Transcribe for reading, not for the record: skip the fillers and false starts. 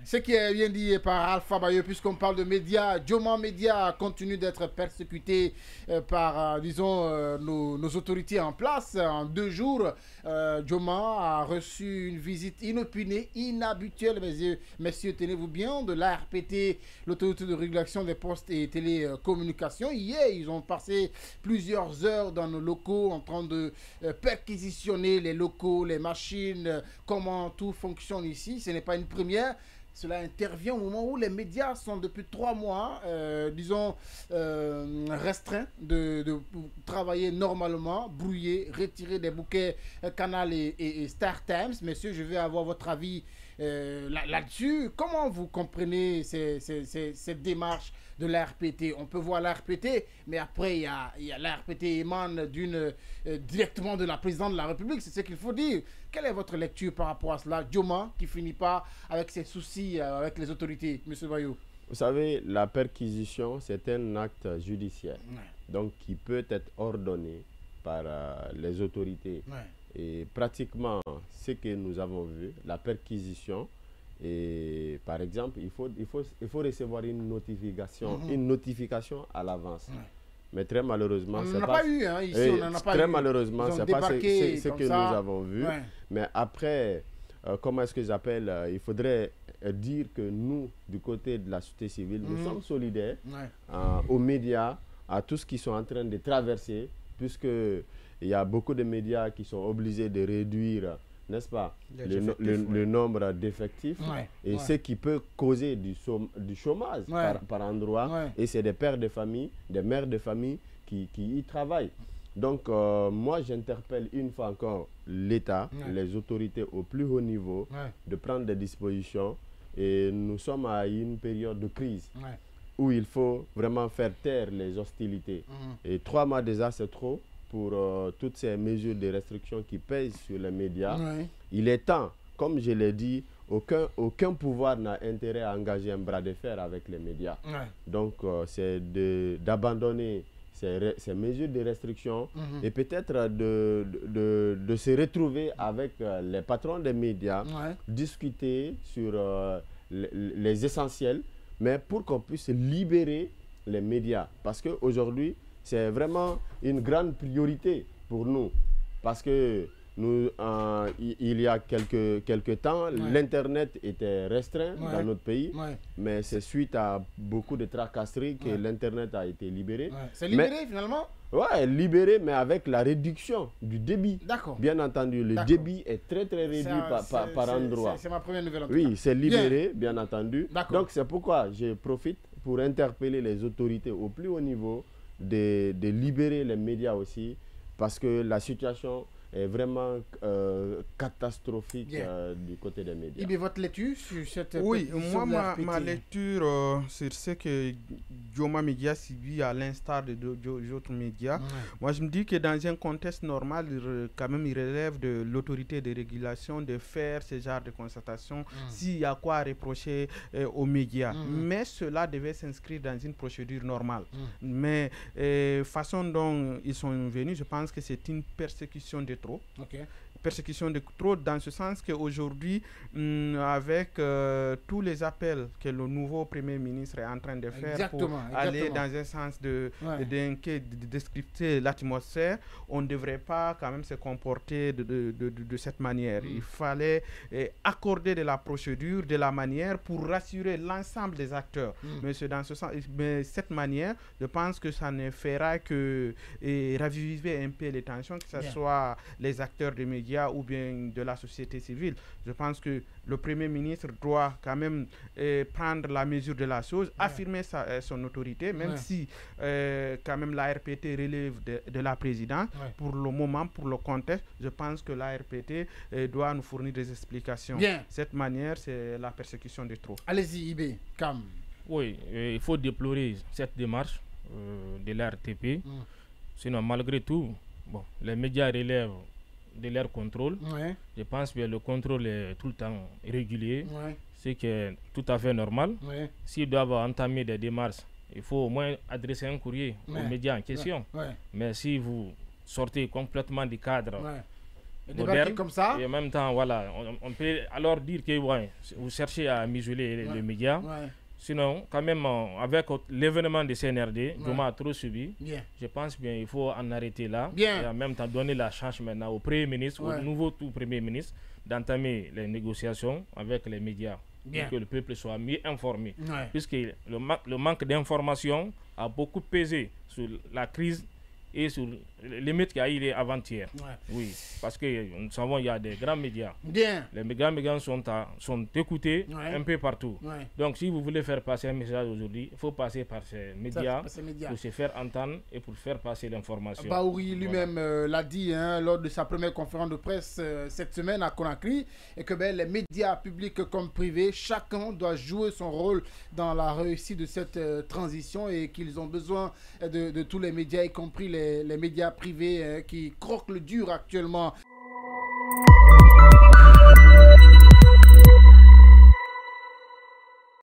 Ce qui est bien dit par Alpha Bayo, puisqu'on parle de médias, Joma Média continue d'être persécuté par, disons, nos autorités en place. En 2 jours, Joma a reçu une visite inopinée, inhabituelle, messieurs, tenez-vous bien, de l'ARPT, l'autorité de régulation des postes et télécommunications. Hier, ils ont passé plusieurs heures dans nos locaux en train de perquisitionner les locaux, les machines, comment tout fonctionne ici. Ce n'est pas une première. Cela intervient au moment où les médias sont depuis 3 mois, disons, restreints de travailler normalement, brouillés, retirer des bouquets Canal et Star Times. Messieurs, je vais avoir votre avis là-dessus. Comment vous comprenez cette démarche de l'ARPT? On peut voir l'ARPT, mais après, il y a l'ARPT émane directement de la présidente de la République. C'est ce qu'il faut dire. Quelle est votre lecture par rapport à cela? Joma, qui finit pas avec ses soucis avec les autorités, M. Bayo. Vous savez, la perquisition, c'est un acte judiciaire, donc qui peut être ordonné par les autorités. Et pratiquement, ce que nous avons vu, la perquisition, et par exemple, il faut recevoir une notification à l'avance. Mais très malheureusement, on n'en a pas eu, hein, ici, on n'en a pas eu. Très malheureusement, c'est pas ce que nous avons vu. Mais après, comment est-ce que j'appelle, il faudrait dire que nous, du côté de la société civile, nous sommes solidaires aux médias, à tout ce qu'ils sont en train de traverser, puisque il y a beaucoup de médias qui sont obligés de réduire, n'est-ce pas, le nombre d'effectifs, et ce qui peut causer du chômage par endroit. Et c'est des pères de famille, des mères de famille qui y travaillent. Donc, moi, j'interpelle une fois encore l'État, les autorités au plus haut niveau, de prendre des dispositions. Et nous sommes à une période de crise où il faut vraiment faire taire les hostilités. Et 3 mois déjà, c'est trop pour toutes ces mesures de restriction qui pèsent sur les médias. Il est temps, comme je l'ai dit, aucun pouvoir n'a intérêt à engager un bras de fer avec les médias. Donc, c'est d'abandonner ces mesures de restriction et peut-être de se retrouver avec les patrons des médias, discuter sur les essentiels, mais pour qu'on puisse libérer les médias. Parce qu'aujourd'hui, c'est vraiment une grande priorité pour nous. Parce que nous, il y a quelques temps, l'Internet était restreint dans notre pays, mais c'est suite à beaucoup de tracasseries que l'Internet a été libéré. C'est libéré finalement? Oui, libéré, mais avec la réduction du débit. D'accord. Bien entendu, le débit est très réduit par endroit. C'est ma première nouvelle en tout Oui, cas. c'est libéré, bien entendu. Donc c'est pourquoi je profite pour interpeller les autorités au plus haut niveau de libérer les médias aussi, parce que la situation est vraiment catastrophique du côté des médias. Et bien, votre lecture sur cette... Oui, moi, ma lecture sur ce que Joma Média subit à l'instar d'autres médias, moi je me dis que dans un contexte normal, quand même, il relève de l'autorité de régulation de faire ce genre de constatation s'il y a quoi à reprocher aux médias. Mais cela devait s'inscrire dans une procédure normale. Mais façon dont ils sont venus, je pense que c'est une persécution de trop. Persécution de trop dans ce sens qu'aujourd'hui, avec tous les appels que le nouveau Premier ministre est en train de faire pour aller dans un sens de descripter l'atmosphère, on ne devrait pas quand même se comporter de cette manière. Il fallait accorder de la procédure, de la manière pour rassurer l'ensemble des acteurs. Mais cette manière, je pense que ça ne fera que raviver un peu les tensions, que ce soit les acteurs des médias ou bien de la société civile. Je pense que le Premier ministre doit quand même prendre la mesure de la chose, affirmer son autorité, même si quand même la RPT relève de la présidence. Pour le moment, pour le contexte, je pense que la RPT doit nous fournir des explications. Cette manière, c'est la persécution de trop. Allez-y, Ibé, Cam. Oui, il faut déplorer cette démarche de la RTP. Sinon, malgré tout, bon, les médias relèvent de leur contrôle. Je pense que le contrôle est tout le temps régulier, ce qui est tout à fait normal. S'ils doivent entamer des démarches, il faut au moins adresser un courrier aux médias en question. Mais si vous sortez complètement du cadre moderne. Comme ça. Et en même temps, voilà, on peut alors dire que ouais, vous cherchez à m'isoler les médias. Sinon, quand même, avec l'événement de CNRD, Joma a trop subi. Je pense bien il faut en arrêter là. Et en même temps donner la chance maintenant au Premier ministre, au nouveau tout Premier ministre, d'entamer les négociations avec les médias. Pour que le peuple soit mieux informé. Puisque le manque d'information a beaucoup pesé sur la crise et sur les limites qu'il y a eu avant-hier. Oui, parce que nous savons qu'il y a des grands médias. Les grands médias sont écoutés un peu partout. Donc si vous voulez faire passer un message aujourd'hui, il faut passer par ces médias pour se faire entendre et pour faire passer l'information. Bahouri lui-même l'a dit lors de sa première conférence de presse cette semaine à Conakry, et que les médias publics comme privés, chacun doit jouer son rôle dans la réussite de cette transition, et qu'ils ont besoin de tous les médias, y compris les médias privés qui croquent le dur actuellement.